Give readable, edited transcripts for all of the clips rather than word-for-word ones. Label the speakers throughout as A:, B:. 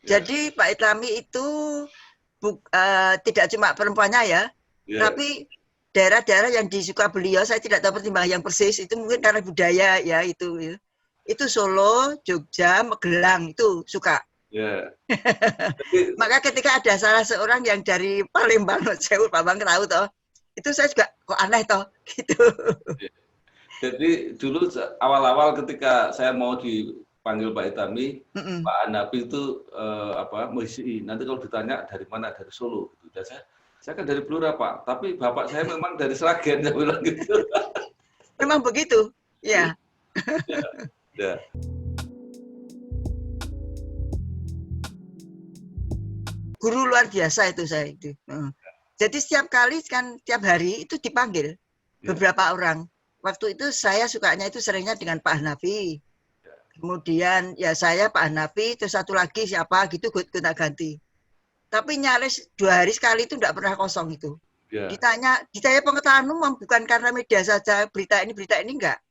A: Jadi Pak Itlami itu tidak cuma perempuannya ya, tapi daerah-daerah yang disuka beliau, saya tidak tahu pertimbangan yang persis, itu mungkin karena budaya ya itu. Itu Solo, Jogja, Magelang, itu suka. Maka ketika ada salah seorang yang dari Palembang, saya Pak Bang tahu toh, itu saya juga kok aneh toh, gitu.
B: Jadi dulu awal-awal ketika saya mau dipanggil Pak Itlami, Pak Hanafi itu mengisi. Nanti kalau ditanya dari mana, dari Solo. Gitu. Dan saya kan dari Blora Pak, tapi bapak saya memang dari Sragen, saya bilang gitu.
A: Memang begitu, ya.
B: Ya.
A: Guru luar biasa itu saya itu. Jadi setiap kali kan tiap hari itu dipanggil beberapa orang. Waktu itu saya sukanya itu seringnya dengan Pak Hanafi. Kemudian ya saya Pak Hanafi, terus satu lagi siapa gitu gonta ganti. Tapi nyaris 2 hari sekali itu tidak pernah kosong itu. Ditanya pengetahuan umum bukan karena media saja berita ini enggak.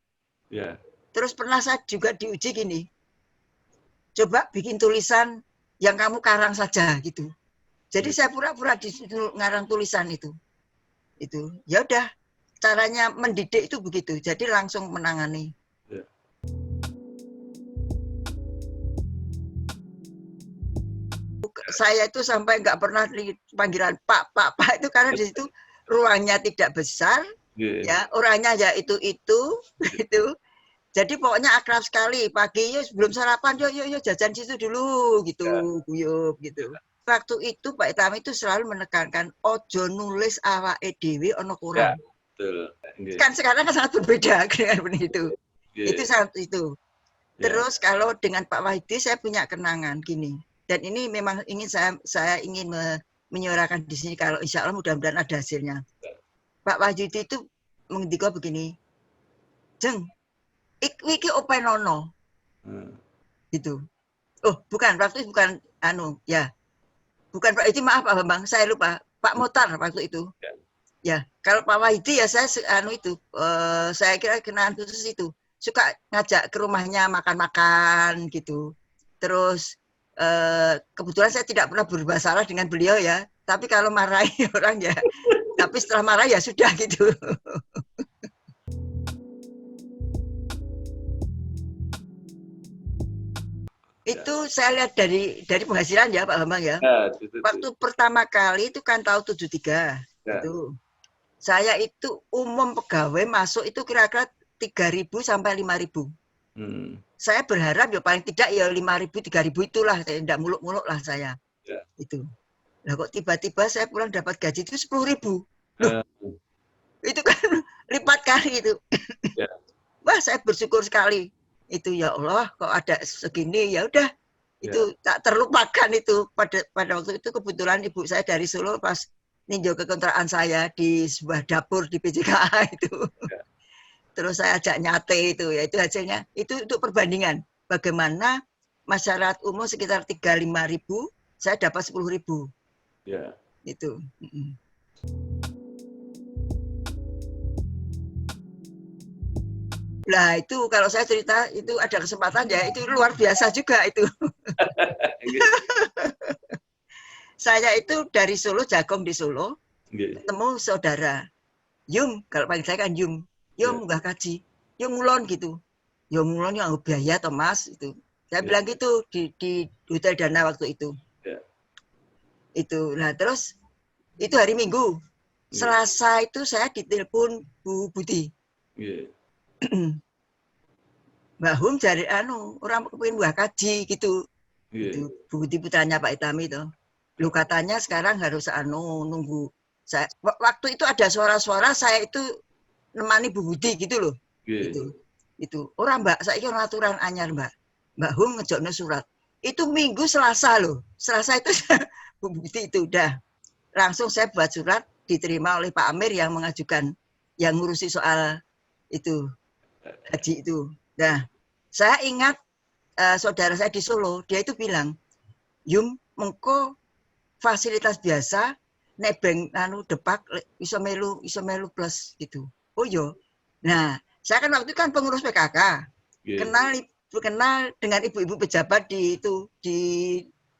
A: Terus pernah saya juga diuji gini. Coba bikin tulisan yang kamu karang saja gitu. Jadi saya pura-pura di ngarang tulisan itu. Ya udah, caranya mendidik itu begitu. Jadi langsung menangani. Saya itu sampai nggak pernah panggilan Pak itu karena di situ ruangnya tidak besar, ya orangnya ya itu. Jadi pokoknya akrab sekali. Pagi sebelum sarapan, yuk jajan situ dulu gitu, guyup gitu. Waktu itu Pak Itlami itu selalu menekankan ojo nulis awake dhewe ana kurang. Kan sekarang kan sangat berbeda dengan itu. Itu sangat itu. Terus kalau dengan Pak Wahyudi saya punya kenangan gini. Dan ini memang ingin saya ingin menyuarakan di sini kalau insya Allah mudah-mudahan ada hasilnya. Pak Wahyudi itu mengendika begini, Jeng, iki openono, gitu. Oh bukan, waktu itu bukan bukan Pak itu maaf Pak Bambang, saya lupa. Pak Motar waktu itu. Ya, kalau Pak Wahyudi ya saya saya kira kenangan khusus itu. Suka ngajak ke rumahnya makan-makan gitu. Terus kebetulan saya tidak pernah berbuat salah dengan beliau ya. Tapi kalau marahi orang ya, tapi setelah marah ya sudah gitu. Itu saya lihat dari penghasilan ya Pak Bambang ya. Waktu pertama kali itu kan tahun 73 itu. Saya itu umum pegawai masuk itu kira-kira 3.000 sampai 5.000. Saya berharap ya paling tidak ya 5.000 3.000 itulah, tidak muluk-muluk lah saya. Itu. Lah kok tiba-tiba saya pulang dapat gaji itu 10.000. Loh, itu kan lipat kali itu. Wah, saya bersyukur sekali. Itu ya Allah, kok ada segini, ya udah. Itu tak terlupakan itu pada waktu itu kebetulan ibu saya dari Solo pas ninjau ke kontrakan saya di sebuah dapur di PJKA itu. Terus saya ajak nyate itu, ya itu hasilnya. Itu untuk perbandingan. Bagaimana masyarakat umum sekitar 35.000, saya dapat 10.000. Itu. Nah itu kalau saya cerita itu ada kesempatan ya itu luar biasa juga itu. Saya itu dari Solo, Jagong di Solo, ketemu saudara. Yung, kalau panggil saya kan Yung. Yung nggak kaji, Yung ngulon gitu. Yung ngulon yang biaya toh Mas itu. Saya bilang gitu di Hotel Dana waktu itu. Itu. Nah terus itu hari Minggu. Selasa itu saya ditelepon Bu Budi. Mbak Hum dari orang kepingin buah kaji gitu. Itu Bu Budi putranya Pak Itlami itu. Lu katanya sekarang harus nunggu. Waktu itu ada suara-suara saya itu nemani Bu Budi gitu loh. Itu. Orang Mbak, saya kira aturan anyar Mbak Hum ngejokno surat. Itu Minggu Selasa loh. Selasa itu Bu Budi itu udah. Langsung saya buat surat diterima oleh Pak Amir yang mengajukan yang ngurusi soal itu haji itu. Nah, saya ingat saudara saya di Solo, dia itu bilang, Yung mengko fasilitas biasa nebeng depak iso melu plus gitu. Oh yo. Nah, saya kan waktu itu kan pengurus PKK. Kenal dengan ibu-ibu pejabat di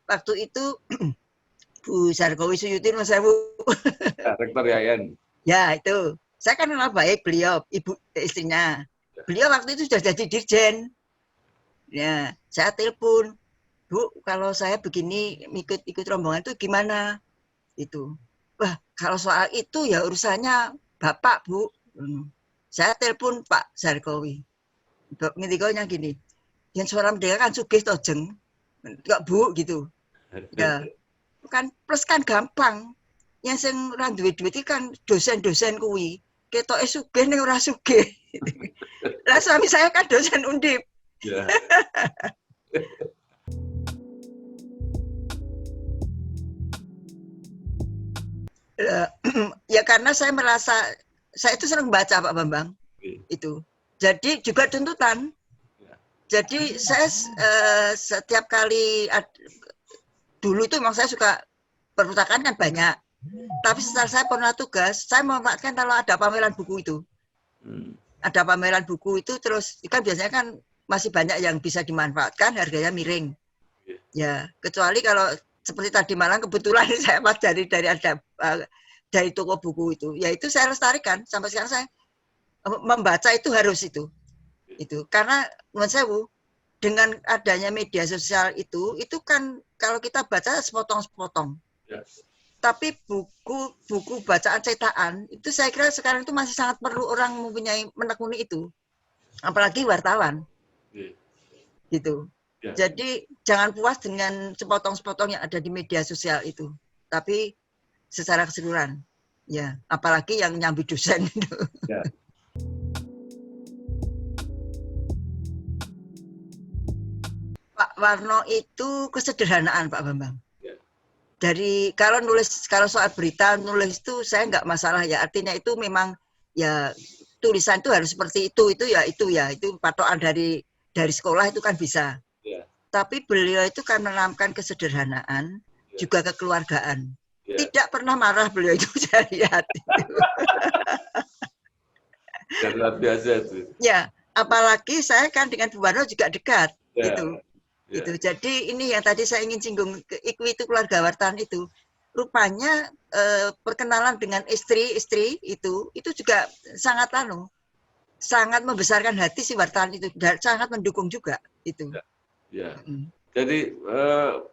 A: waktu itu Bu Sarkowi Suyuti Mas Sewu.
B: Rektor Yayan.
A: Ya itu, saya kan kenal baik beliau, istrinya. Beliau waktu itu sudah jadi dirjen. Ya, saya telepon, Bu, kalau saya begini ikut rombongan itu gimana? Itu. Wah, kalau soal itu ya urusannya Bapak, Bu. Saya telepon Pak Sarkowi. Ngendikanya gini, yang suara merdeka kan sugih toh jeng. Enggak Bu gitu. Ya. Kan plus kan gampang. Yang sing ora duwe duit kan dosen-dosen kuwi. Ketoke sugih ning ora sugih. Lah suami saya kan dosen Undip.
B: Ya.
A: Ya karena saya merasa saya itu senang baca Pak Bambang. Itu. Jadi juga tuntutan. Jadi saya setiap kali dulu itu memang saya suka perpustakaan kan banyak. Tapi setelah saya pernah tugas, saya memanfaatkan kalau ada pameran buku itu. Ada pameran buku itu terus kan biasanya kan masih banyak yang bisa dimanfaatkan, harganya miring. Ya, kecuali kalau seperti tadi malam kebetulan saya dari toko buku itu. Ya itu saya lestarikan sampai sekarang saya membaca itu harus itu. Karena menurut saya dengan adanya media sosial itu kan kalau kita baca sepotong-sepotong. Yes. Tapi buku bacaan cetakan itu saya kira sekarang itu masih sangat perlu orang mempunyai menekuni itu, apalagi wartawan, gitu. Yeah. Jadi jangan puas dengan sepotong-sepotong yang ada di media sosial itu, tapi secara keseluruhan, ya, apalagi yang nyambi dosen itu. Yeah. Pak Warno itu kesederhanaan Pak Bambang. Dari kalau soal berita nulis itu saya nggak masalah ya, artinya itu memang ya tulisan itu harus seperti itu patokan dari sekolah itu kan bisa. Yeah. Tapi beliau itu kan menanamkan kesederhanaan, juga kekeluargaan. Yeah. Tidak pernah marah beliau itu saya lihat.
B: Luar biasa itu.
A: Ya, apalagi saya kan dengan Bu Warno juga dekat, gitu. Gitu. Jadi ini yang tadi saya ingin singgung, itu keluarga wartawan itu rupanya perkenalan dengan istri itu juga sangat membesarkan hati si wartawan itu dan sangat mendukung juga itu.
B: Ya. Jadi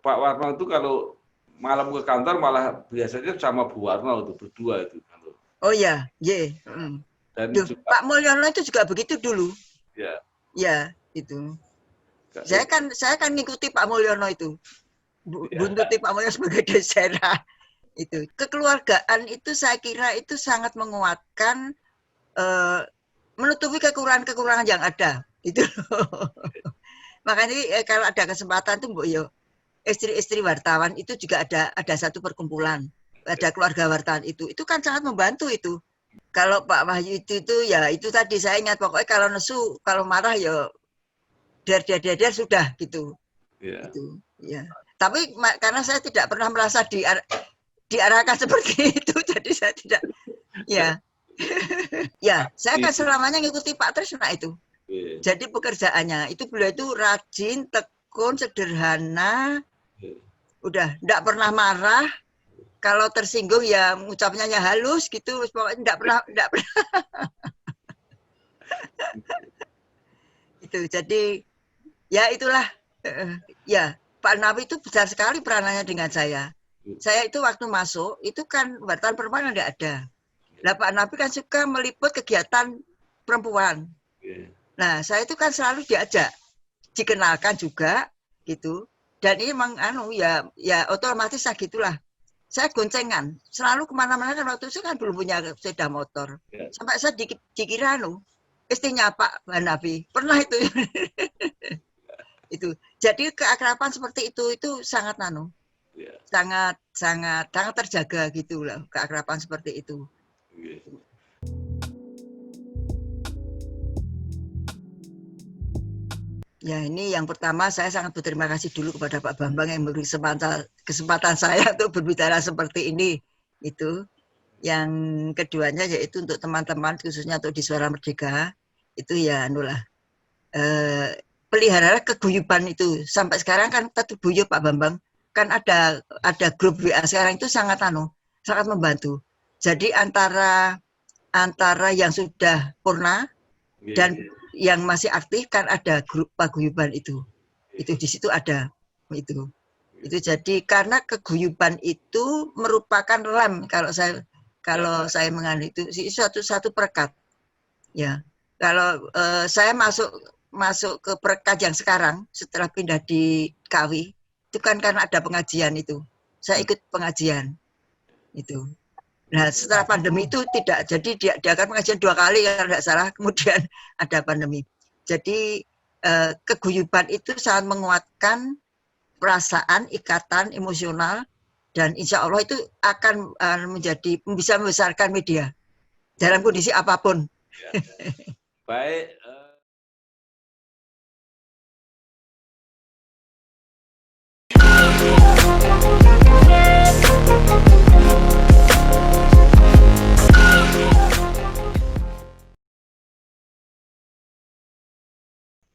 B: Pak Warno itu kalau malam ke kantor malah biasanya sama Bu Warno itu berdua itu.
A: Oh ya, Dan juga, Pak Mulyono itu juga begitu dulu.
B: Ya.
A: Ya, itu. Saya kan ngikuti Pak Mulyono itu, buntuti Pak Mulyono sebagai desera itu. Kekeluargaan itu saya kira itu sangat menguatkan, menutupi kekurangan yang ada itu. Makanya kalau ada kesempatan tuh Bu yo, istri-istri wartawan itu juga ada satu perkumpulan, ada keluarga wartawan itu kan sangat membantu itu. Kalau Pak Wahyu itu ya itu tadi saya ingat pokoknya kalau nesu, kalau marah ya der sudah gitu. Yeah. Gitu. Ya. Tapi karena saya tidak pernah merasa diarahkan seperti itu, jadi saya tidak. Ya, ya, saya kan selamanya ngikuti Pak Tresna itu. Yeah. Jadi pekerjaannya itu beliau itu rajin, tekun, sederhana, udah tidak pernah marah. Kalau tersinggung ya ucapnya halus gitu, pokoknya tidak pernah. Itu jadi. Ya itulah, ya Pak Napi itu besar sekali peranannya dengan saya. Saya itu waktu masuk, itu kan wartawan perempuan tidak ada. Nah Pak Napi kan suka meliput kegiatan perempuan. Nah saya itu kan selalu diajak, dikenalkan juga, gitu. Dan ini memang ya otomatis lah gitulah. Saya goncengan, selalu kemana-mana kan waktu itu kan belum punya sepeda motor. Sampai saya dikira istrinya Pak Napi, pernah itu. Itu jadi keakraban seperti itu sangat sangat terjaga gitu lah, keakraban seperti itu. Ya ini yang pertama saya sangat berterima kasih dulu kepada Pak Bambang yang memberi kesempatan saya untuk berbicara seperti ini. Itu yang keduanya yaitu untuk teman-teman khususnya untuk di Suara Merdeka itu ya peliharalah keguyuban itu. Sampai sekarang kan tetap guyup Pak Bambang. kan ada grup WA sekarang itu sangat membantu. Jadi antara yang sudah purna dan yang masih aktif kan ada grup paguyuban itu di situ ada itu jadi karena keguyuban itu merupakan lem kalau saya menganut itu satu perekat ya. Kalau saya masuk ke perekat yang sekarang setelah pindah di Kawi itu kan karena ada pengajian itu, saya ikut pengajian itu. Nah setelah pandemi itu tidak, jadi diadakan pengajian 2 kali kalau tidak salah, kemudian ada pandemi. Jadi keguyuban itu sangat menguatkan perasaan, ikatan emosional, dan insya Allah itu akan bisa membesarkan media dalam kondisi apapun.
B: Baik,